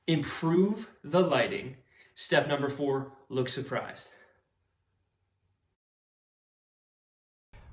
Improve the lighting. Step number 4, look surprised.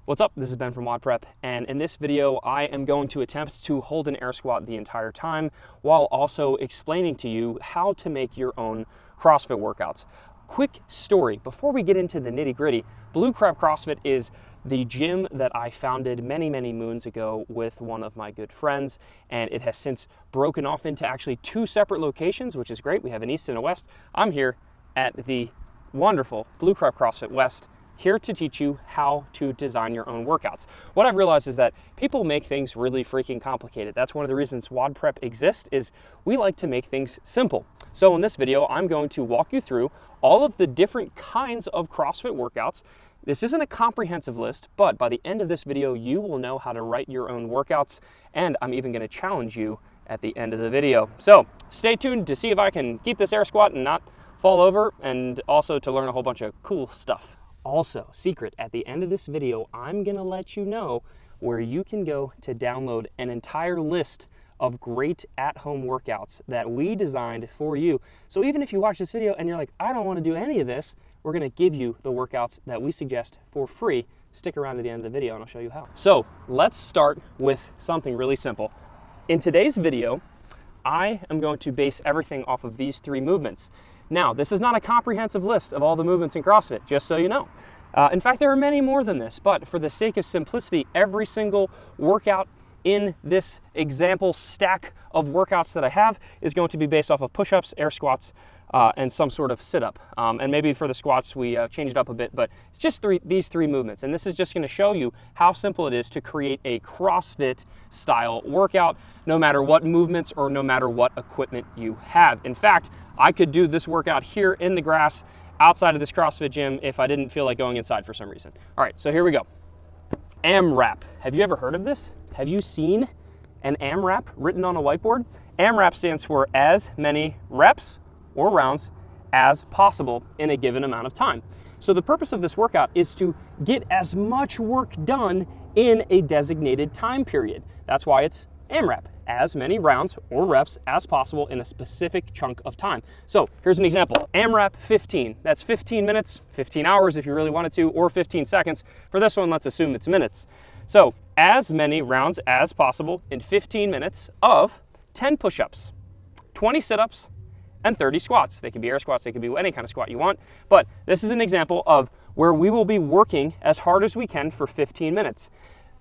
What's up? This is Ben from WODprep, and in this video I am going to attempt to hold an air squat the entire time while also explaining to you how to make your own CrossFit workouts. Quick story before we get into the nitty-gritty. Blue Crab CrossFit is the gym that I founded many moons ago with one of my good friends, and it has since broken off into actually 2 separate locations, which is great. We have an east and a west. I'm here at the wonderful Blue Crab CrossFit West, here to teach you how to design your own workouts. What I've realized is that people make things really freaking complicated. That's one of the reasons WODprep exists, is we like to make things simple. So in this video, I'm going to walk you through all of the different kinds of CrossFit workouts. This isn't a comprehensive list, but by the end of this video, you will know how to write your own workouts, and I'm even gonna challenge you at the end of the video. So stay tuned to see if I can keep this air squat and not fall over, and also to learn a whole bunch of cool stuff. Also, secret, at the end of this video, I'm gonna let you know where you can go to download an entire list of great at-home workouts that we designed for you. So even if you watch this video and you're like, I don't wanna do any of this, we're gonna give you the workouts that we suggest for free. Stick around to the end of the video and I'll show you how. So let's start with something really simple. In today's video, I am going to base everything off of these 3 movements. Now, this is not a comprehensive list of all the movements in CrossFit, just so you know. In fact, there are many more than this, but for the sake of simplicity, every single workout in this example stack of workouts that I have is going to be based off of push-ups, air squats, and some sort of sit-up. And maybe for the squats, we change it up a bit, but it's just these 3 movements. And this is just gonna show you how simple it is to create a CrossFit style workout, no matter what movements or no matter what equipment you have. In fact, I could do this workout here in the grass outside of this CrossFit gym if I didn't feel like going inside for some reason. All right, so here we go. Mrap. Have you ever heard of this? Have you seen an Mrap written on a whiteboard? Mrap stands for as many reps or rounds as possible in a given amount of time. So the purpose of this workout is to get as much work done in a designated time period. That's why it's Mrap, as many rounds or reps as possible in a specific chunk of time. So here's an example. Mrap 15, that's 15 minutes, 15 hours if you really wanted to, or 15 seconds. For this one, let's assume it's minutes. So as many rounds as possible in 15 minutes of 10 push-ups, 20 sit-ups, and 30 squats. They can be air squats, they can be any kind of squat you want, but this is an example of where we will be working as hard as we can for 15 minutes.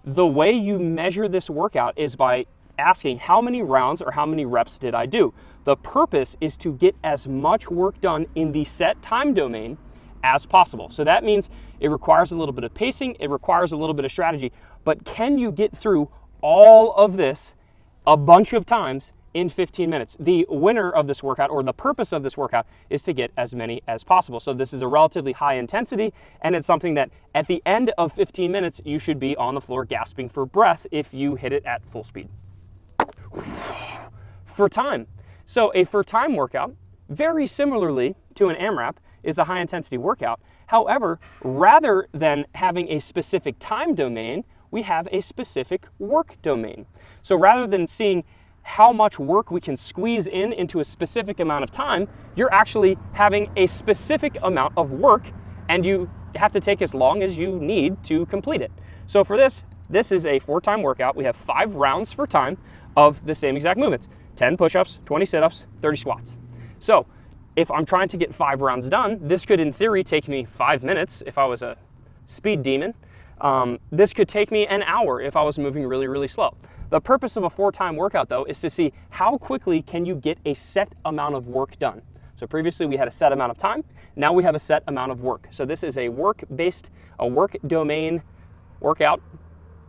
The way you measure this workout is by asking how many rounds or how many reps did I do. The purpose is to get as much work done in the set time domain as possible. So that means it requires a little bit of pacing, it requires a little bit of strategy, but can you get through all of this a bunch of times in 15 minutes? The winner of this workout, or the purpose of this workout, is to get as many as possible. So this is a relatively high intensity, and it's something that at the end of 15 minutes, you should be on the floor gasping for breath if you hit it at full speed. For time. So a for time workout, very similarly to an AMRAP, is a high intensity workout. However, rather than having a specific time domain, we have a specific work domain. So rather than seeing how much work we can squeeze into a specific amount of time, you're actually having a specific amount of work, and you have to take as long as you need to complete it. So for this is a 4-time workout. We have 5 rounds for time of the same exact movements: 10 push-ups, 20 sit-ups, 30 squats. So if I'm trying to get 5 rounds done, this could in theory take me 5 minutes if I was a speed demon. This could take me an hour if I was moving really slow. The purpose of a 4-time workout, though, is to see how quickly can you get a set amount of work done. So previously we had a set amount of time, now we have a set amount of work. So this is a work domain workout.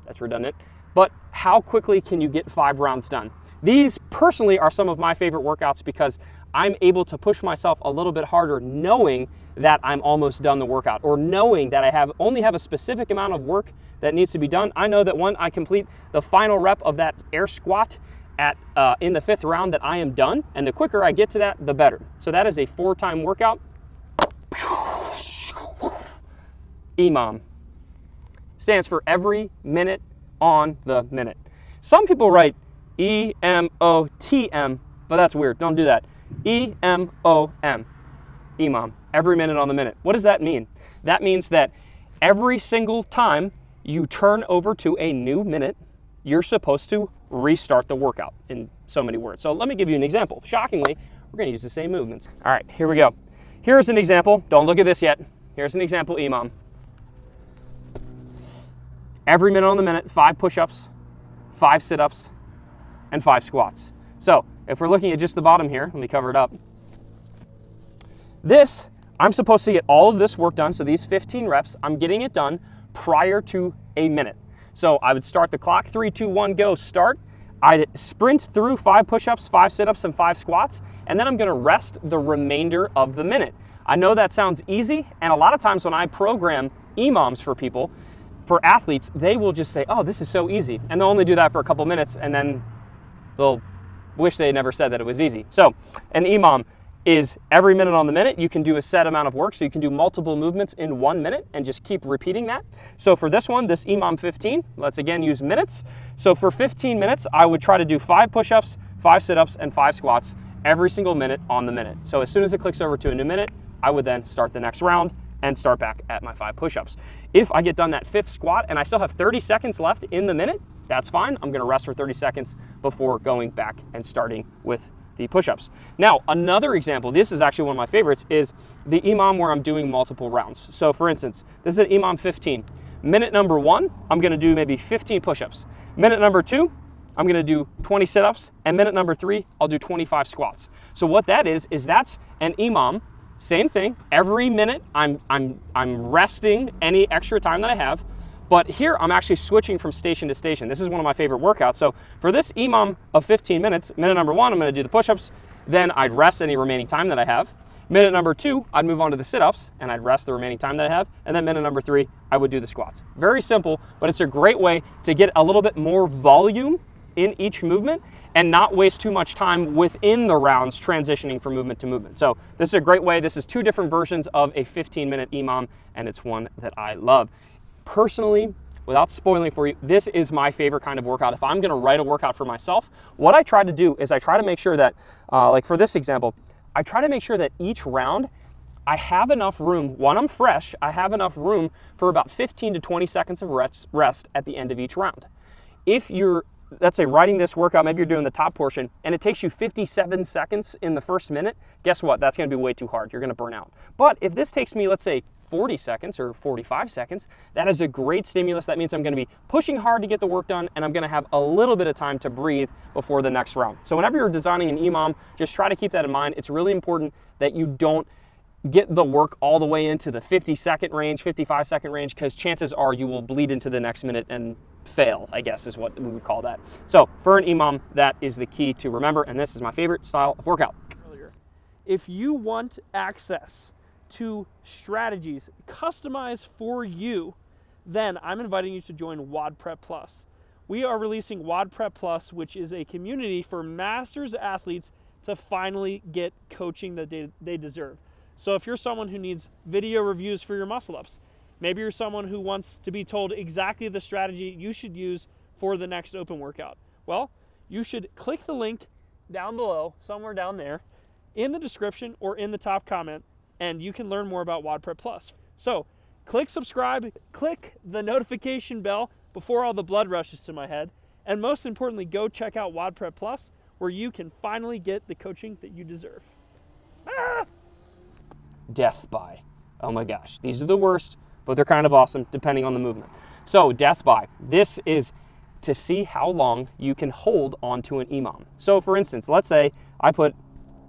That's redundant. But how quickly can you get 5 rounds done? These personally are some of my favorite workouts because I'm able to push myself a little bit harder knowing that I'm almost done the workout, or knowing that I only have a specific amount of work that needs to be done. I know that when I complete the final rep of that air squat in the 5th round, that I am done, and the quicker I get to that, the better. So that is a 4-time workout. Imam stands for every minute on the minute. Some people write EMOTM but that's weird. Don't do that. E-M-O-M. Imam. Every minute on the minute. What does that mean? That means that every single time you turn over to a new minute, you're supposed to restart the workout, in so many words. So let me give you an example. Shockingly, we're going to use the same movements. All right, here we go. Here's an example. Don't look at this yet. Here's an example, Imam. Every minute on the minute, 5 push-ups, 5 sit-ups, and 5 squats. So if we're looking at just the bottom here, let me cover it up. This, I'm supposed to get all of this work done. So these 15 reps, I'm getting it done prior to a minute. So I would start the clock, 3, 2, 1, go, start. I'd sprint through 5 push-ups, 5 sit-ups, and 5 squats, and then I'm gonna rest the remainder of the minute. I know that sounds easy, and a lot of times when I program imams for people, for athletes, they will just say, oh, this is so easy. And they'll only do that for a couple minutes, and then they'll wish they had never said that it was easy. So an imam is every minute on the minute. You can do a set amount of work, so you can do multiple movements in 1 minute and just keep repeating that. So for this one, this Imam 15, let's again use minutes. So for 15 minutes, I would try to do 5 push-ups, 5 sit-ups, and 5 squats every single minute on the minute. So as soon as it clicks over to a new minute, I would then start the next round and start back at my 5 push-ups. If I get done that 5th squat and I still have 30 seconds left in the minute, that's fine. I'm gonna rest for 30 seconds before going back and starting with the push-ups. Now, another example, this is actually one of my favorites, is the Imam where I'm doing multiple rounds. So for instance, this is an Imam 15. Minute number 1, I'm gonna do maybe 15 push-ups. Minute number 2, I'm gonna do 20 sit-ups, and minute number 3, I'll do 25 squats. So what that is that's an Imam, same thing, every minute I'm resting any extra time that I have, but here I'm actually switching from station to station. This is one of my favorite workouts. So for this Imam of 15 minutes, minute number 1, I'm gonna do the push-ups, then I'd rest any remaining time that I have. Minute number 2, I'd move on to the sit-ups and I'd rest the remaining time that I have. And then minute number 3, I would do the squats. Very simple, but it's a great way to get a little bit more volume in each movement and not waste too much time within the rounds transitioning from movement to movement. So this is a great way. This is 2 different versions of a 15-minute Imam, and it's one that I love. Personally, without spoiling for you, this is my favorite kind of workout. If I'm gonna write a workout for myself, what I try to do is I try to make sure that, like for this example, I try to make sure that each round I have enough room, when I'm fresh, I have enough room for about 15 to 20 seconds of rest at the end of each round. If you're, let's say, writing this workout, maybe you're doing the top portion, and it takes you 57 seconds in the first minute, guess what? That's gonna be way too hard. You're gonna burn out. But if this takes me, let's say, 40 seconds or 45 seconds, that is a great stimulus. That means I'm gonna be pushing hard to get the work done, and I'm gonna have a little bit of time to breathe before the next round. So whenever you're designing an Imam, just try to keep that in mind. It's really important that you don't get the work all the way into the 50-second range, 55-second range, because chances are you will bleed into the next minute and fail, I guess is what we would call that. So for an Imam, that is the key to remember, and this is my favorite style of workout. If you want access to strategies customized for you, then I'm inviting you to join WODprep Plus. We are releasing WODprep Plus, which is a community for masters athletes to finally get coaching that they deserve. So if you're someone who needs video reviews for your muscle ups, maybe you're someone who wants to be told exactly the strategy you should use for the next open workout, well, you should click the link down below, somewhere down there, in the description or in the top comment, and you can learn more about WODprep Plus. So click subscribe, click the notification bell before all the blood rushes to my head, and most importantly, go check out WODprep Plus, where you can finally get the coaching that you deserve. Death by. Oh my gosh, these are the worst, but they're kind of awesome depending on the movement. So death by, this is to see how long you can hold onto an Imam. So for instance, let's say I put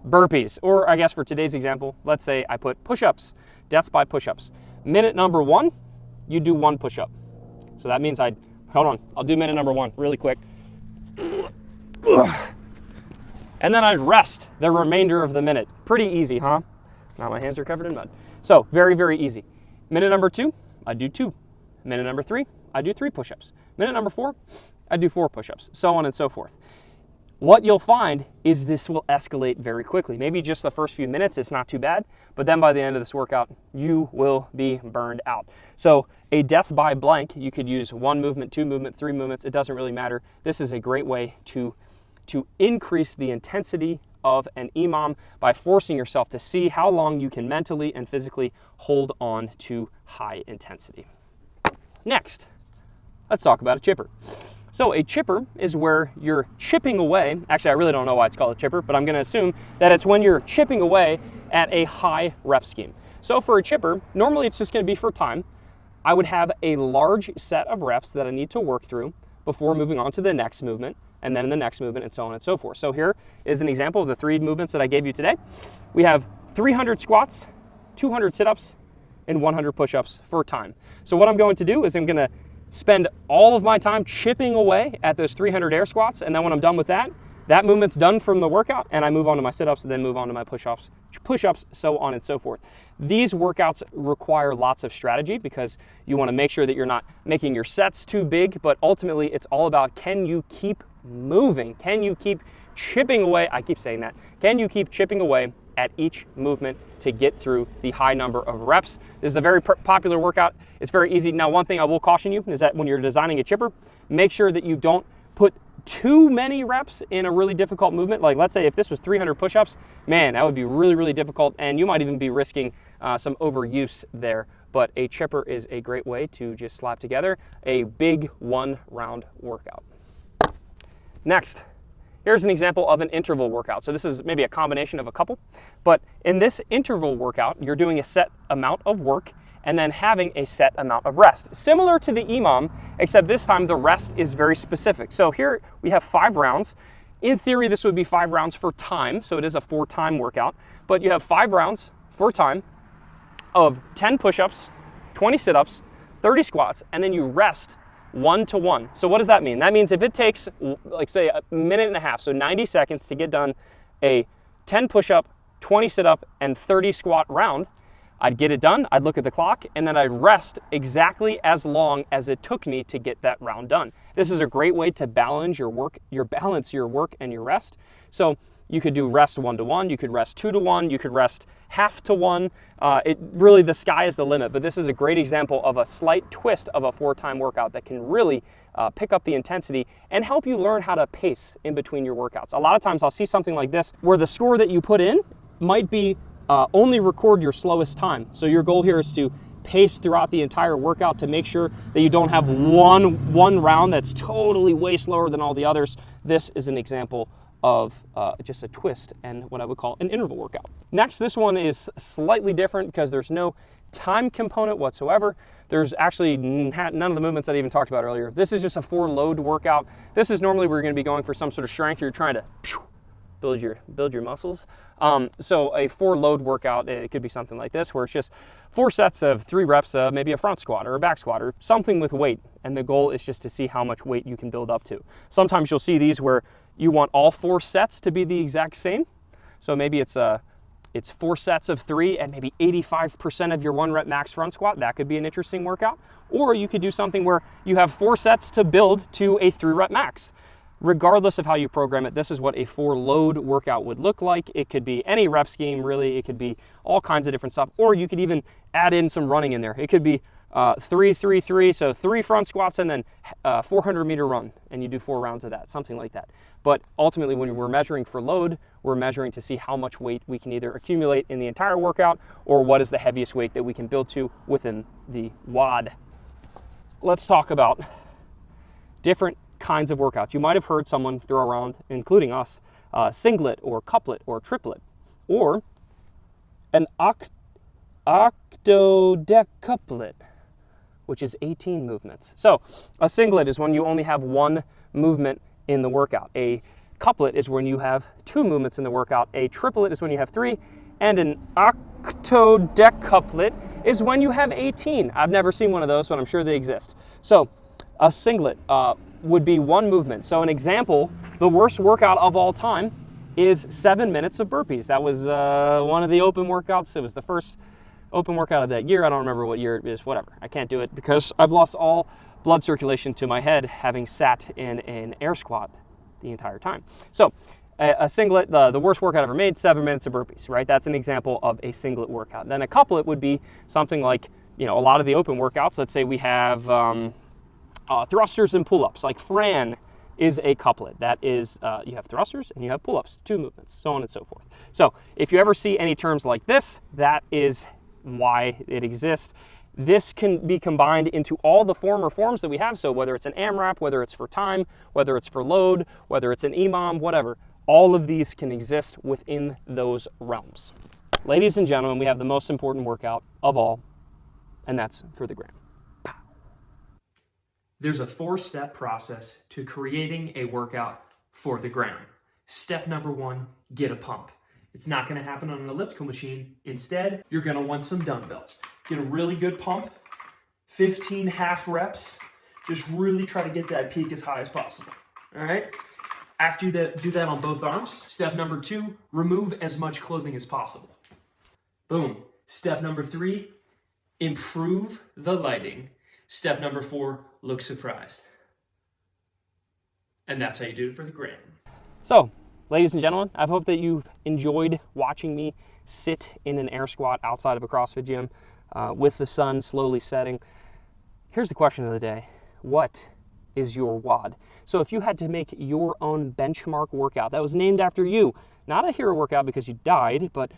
burpees, or I guess for today's example, let's say I put push-ups, death by push-ups. Minute number 1, you do 1 push-up. So that means hold on, I'll do minute number 1 really quick. And then I'd rest the remainder of the minute. Pretty easy, huh? Now my hands are covered in mud. So very, very easy. Minute number 2, I do 2. Minute number 3, I do 3 push-ups. Minute number 4, I do 4 push-ups, so on and so forth. What you'll find is this will escalate very quickly. Maybe just the first few minutes, it's not too bad, but then by the end of this workout, you will be burned out. So a death by blank, you could use 1 movement, 2 movement, 3 movements, it doesn't really matter. This is a great way to increase the intensity of an Imam by forcing yourself to see how long you can mentally and physically hold on to high intensity. Next, let's talk about a chipper. So a chipper is where you're chipping away. Actually, I really don't know why it's called a chipper, but I'm going to assume that it's when you're chipping away at a high rep scheme. So for a chipper, normally it's just going to be for time. I would have a large set of reps that I need to work through before moving on to the next movement, and then the next movement, and so on and so forth. So here is an example of the 3 movements that I gave you today. We have 300 squats, 200 sit-ups, and 100 push-ups for time. So what I'm going to do is I'm going to spend all of my time chipping away at those 300 air squats, and then when I'm done with that, that movement's done from the workout, and I move on to my sit-ups, and then move on to my push-ups, so on and so forth. These workouts require lots of strategy because you want to make sure that you're not making your sets too big, but ultimately it's all about, can you keep moving? Can you keep chipping away? I keep saying that. Can you keep chipping away at each movement to get through the high number of reps? This is a very popular workout. It's very easy. Now, one thing I will caution you is that when you're designing a chipper, make sure that you don't put too many reps in a really difficult movement. Like, let's say if this was 300 push-ups, man, that would be really, really difficult, and you might even be risking some overuse there. But a chipper is a great way to just slap together a big 1-round workout. Next, here's an example of an interval workout. So this is maybe a combination of a couple, but in this interval workout, you're doing a set amount of work and then having a set amount of rest. Similar to the Imam, except this time the rest is very specific. So here we have 5 rounds. In theory, this would be 5 rounds for time, so it is a for-time workout, but you have 5 rounds for time of 10 push-ups, 20 sit-ups, 30 squats, and then you rest 1-to-1. So what does that mean? That means if it takes, like, say, a minute and a half, so 90 seconds to get done a 10 push-up, 20 sit-up, and 30 squat round, I'd get it done, I'd look at the clock, and then I'd rest exactly as long as it took me to get that round done. This is a great way to balance your work and your rest. So you could do rest 1-to-1, you could rest 2-to-1, you could rest half to 1. Really, the sky is the limit, but this is a great example of a slight twist of a 4-time workout that can really pick up the intensity and help you learn how to pace in between your workouts. A lot of times I'll see something like this where the score that you put in might be only record your slowest time. So your goal here is to pace throughout the entire workout to make sure that you don't have one round that's totally way slower than all the others. This is an example of just a twist and what I would call an interval workout. Next, this one is slightly different because there's no time component whatsoever. There's actually none of the movements that I even talked about earlier. This is just a 4-load workout. This is normally we're going to be going for some sort of strength. You're trying to build your muscles. So a 4-load workout, it could be something like this, where it's just 4 sets of 3 reps of maybe a front squat or a back squat or something with weight. And the goal is just to see how much weight you can build up to. Sometimes you'll see these where you want all 4 sets to be the exact same. So maybe it's 4 sets of 3 and maybe 85% of your 1-rep max front squat. That could be an interesting workout. Or you could do something where you have 4 sets to build to a 3-rep max. Regardless of how you program it, this is what a 4-load workout would look like. It could be any rep scheme, really. It could be all kinds of different stuff. Or you could even add in some running in there. It could be 3, 3, 3, so 3 front squats and then 400-meter run, and you do 4 rounds of that, something like that. But ultimately, when we're measuring for load, we're measuring to see how much weight we can either accumulate in the entire workout or what is the heaviest weight that we can build to within the WOD. Let's talk about different kinds of workouts. You might have heard someone throw around, including us, singlet or couplet or triplet, or an octodecuplet, which is 18 movements. So a singlet is when you only have 1 movement in the workout. A couplet is when you have 2 movements in the workout. A triplet is when you have 3, and an octodecuplet is when you have 18. I've never seen one of those, but I'm sure they exist. So a singlet would be 1 movement. So an example, the worst workout of all time is 7 minutes of burpees. That was one of the open workouts. It was the first open workout of that year. I don't remember what year it is, whatever. I can't do it because I've lost all blood circulation to my head having sat in an air squat the entire time. So a singlet, the worst workout ever made, 7 minutes of burpees, right? That's an example of a singlet workout. Then a couplet would be something like, a lot of the open workouts. Let's say we have thrusters and pull-ups, like Fran is a couplet. That is, you have thrusters and you have pull-ups, 2 movements, so on and so forth. So if you ever see any terms like this, that is why it exists. This can be combined into all the forms that we have. So whether it's an Mrap, whether it's for time, whether it's for load, whether it's an Imam, whatever, all of these can exist within those realms. Ladies and gentlemen, we have the most important workout of all, and that's for the gram. There's a 4-step process to creating a workout for the gram. Step number 1, get a pump. It's not going to happen on an elliptical machine. Instead, you're going to want some dumbbells. Get a really good pump, 15 half reps. Just really try to get that peak as high as possible. All right? After you do that on both arms. Step number 2, remove as much clothing as possible. Boom. Step number 3, improve the lighting. Step number 4, look surprised. And that's how you do it for the gram. So, ladies and gentlemen, I hope that you've enjoyed watching me sit in an air squat outside of a CrossFit gym with the sun slowly setting. Here's the question of the day. What is your WOD? So if you had to make your own benchmark workout that was named after you, not a hero workout because you died, but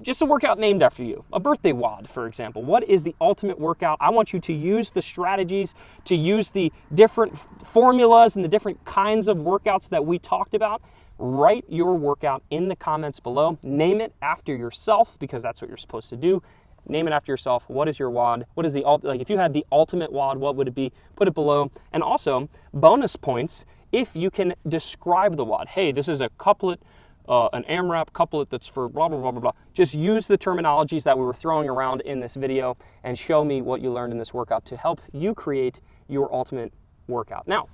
just a workout named after you, a birthday WOD, for example. What is the ultimate workout? I want you to use the strategies, to use the different formulas and the different kinds of workouts that we talked about. Write your workout in the comments below. Name it after yourself, because that's what you're supposed to do. Name it after yourself. What is your WOD? What is the like? If you had the ultimate WOD, what would it be? Put it below. And also, bonus points if you can describe the WOD. Hey, this is a couplet, an Mrap couplet that's for blah, blah, blah, blah, blah. Just use the terminologies that we were throwing around in this video and show me what you learned in this workout to help you create your ultimate workout. Now,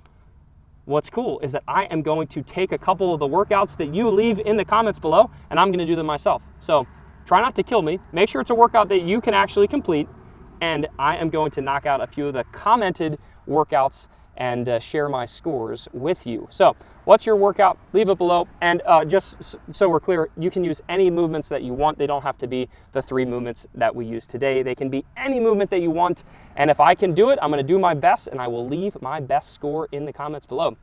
what's cool is that I am going to take a couple of the workouts that you leave in the comments below, and I'm going to do them myself. So try not to kill me. Make sure it's a workout that you can actually complete, and I am going to knock out a few of the commented workouts and share my scores with you. So what's your workout? Leave it below. And just so we're clear, you can use any movements that you want. They don't have to be the 3 movements that we use today. They can be any movement that you want. And if I can do it, I'm going to do my best, and I will leave my best score in the comments below.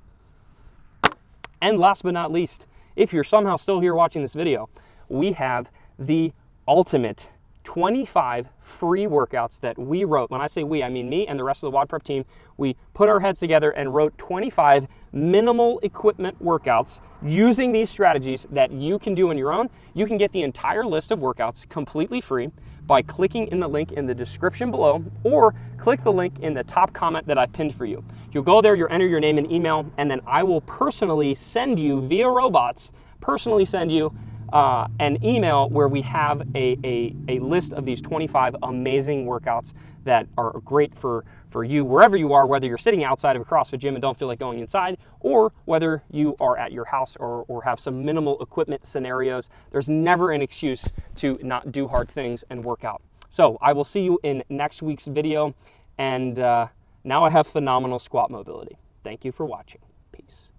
And last but not least, if you're somehow still here watching this video, we have the ultimate 25 free workouts that we wrote. When I say we, I mean me and the rest of the WODprep team. We put our heads together and wrote 25 minimal equipment workouts using these strategies that you can do on your own. You can get the entire list of workouts completely free by clicking in the link in the description below, or click the link in the top comment that I pinned for you. You'll go there, you'll enter your name and email, and then I will personally send you via robots, an email where we have a list of these 25 amazing workouts that are great for you wherever you are, whether you're sitting outside of a CrossFit gym and don't feel like going inside, or whether you are at your house or have some minimal equipment scenarios. There's never an excuse to not do hard things and work out. So I will see you in next week's video, and now I have phenomenal squat mobility. Thank you for watching. Peace.